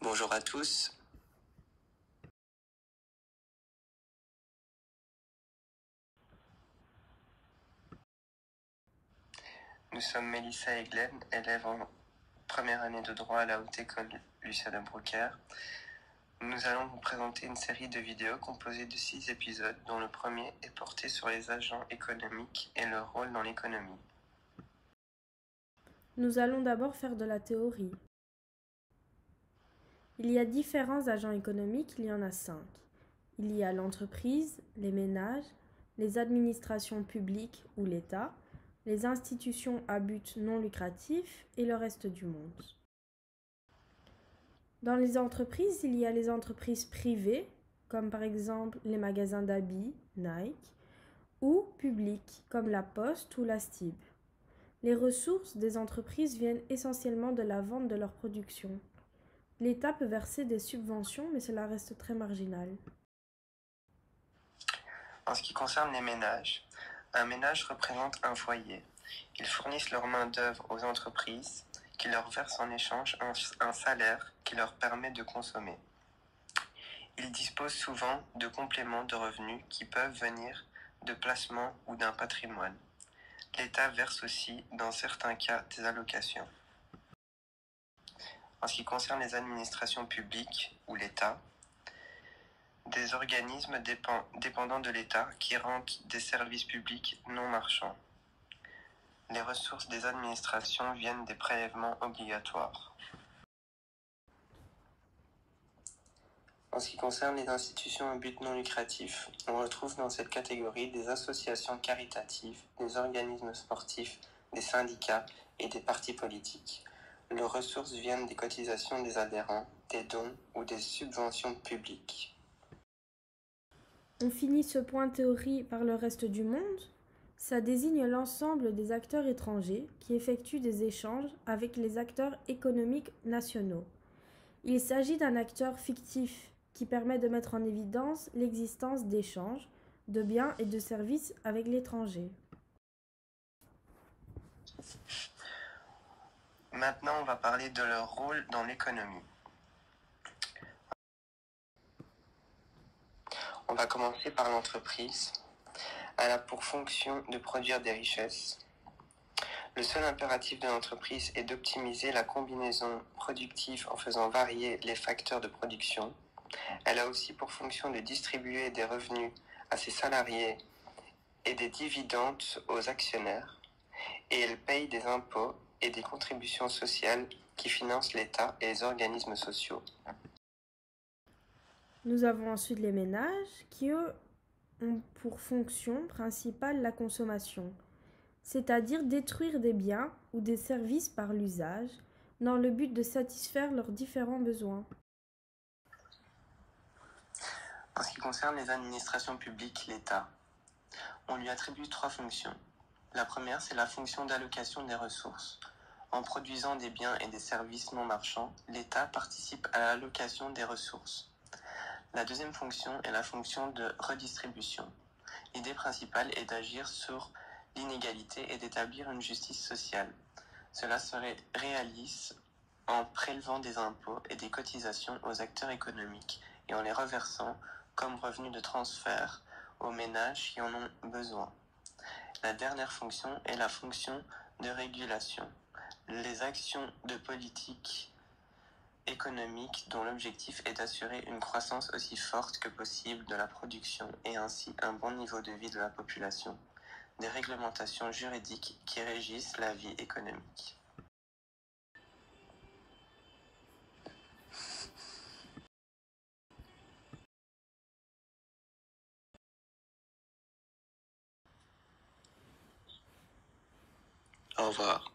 Bonjour à tous. Nous sommes Mélissa et Glenn, élèves en première année de droit à la Haute École Lucien de Brocaire. Nous allons vous présenter une série de vidéos composée de 6 épisodes, dont le premier est porté sur les agents économiques et leur rôle dans l'économie. Nous allons d'abord faire de la théorie. Il y a différents agents économiques, il y en a 5. Il y a l'entreprise, les ménages, les administrations publiques ou l'État, les institutions à but non lucratif et le reste du monde. Dans les entreprises, il y a les entreprises privées, comme par exemple les magasins d'habits, Nike, ou publiques, comme la Poste ou la STIB. Les ressources des entreprises viennent essentiellement de la vente de leur production. L'État peut verser des subventions, mais cela reste très marginal. En ce qui concerne les ménages, un ménage représente un foyer. Ils fournissent leur main-d'œuvre aux entreprises qui leur versent en échange un salaire qui leur permet de consommer. Ils disposent souvent de compléments de revenus qui peuvent venir de placements ou d'un patrimoine. L'État verse aussi, dans certains cas, des allocations. En ce qui concerne les administrations publiques ou l'État, des organismes dépendants de l'État qui rendent des services publics non marchands. Les ressources des administrations viennent des prélèvements obligatoires. En ce qui concerne les institutions à but non lucratif, on retrouve dans cette catégorie des associations caritatives, des organismes sportifs, des syndicats et des partis politiques. Leurs ressources viennent des cotisations des adhérents, des dons ou des subventions publiques. On finit ce point théorie par le reste du monde. Ça désigne l'ensemble des acteurs étrangers qui effectuent des échanges avec les acteurs économiques nationaux. Il s'agit d'un acteur fictif qui permet de mettre en évidence l'existence d'échanges de biens et de services avec l'étranger. Maintenant, on va parler de leur rôle dans l'économie. On va commencer par l'entreprise. Elle a pour fonction de produire des richesses. Le seul impératif de l'entreprise est d'optimiser la combinaison productive en faisant varier les facteurs de production. Elle a aussi pour fonction de distribuer des revenus à ses salariés et des dividendes aux actionnaires. Et elle paye des impôts et des contributions sociales qui financent l'État et les organismes sociaux. Nous avons ensuite les ménages qui, eux, ont pour fonction principale la consommation, c'est-à-dire détruire des biens ou des services par l'usage, dans le but de satisfaire leurs différents besoins. En ce qui concerne les administrations publiques, l'État, on lui attribue 3 fonctions. La première, c'est la fonction d'allocation des ressources. En produisant des biens et des services non marchands, l'État participe à l'allocation des ressources. La deuxième fonction est la fonction de redistribution. L'idée principale est d'agir sur l'inégalité et d'établir une justice sociale. Cela se réalise en prélevant des impôts et des cotisations aux acteurs économiques et en les reversant comme revenus de transfert aux ménages qui en ont besoin. La dernière fonction est la fonction de régulation. Les actions de politique économique dont l'objectif est d'assurer une croissance aussi forte que possible de la production et ainsi un bon niveau de vie de la population. Des réglementations juridiques qui régissent la vie économique. Au revoir.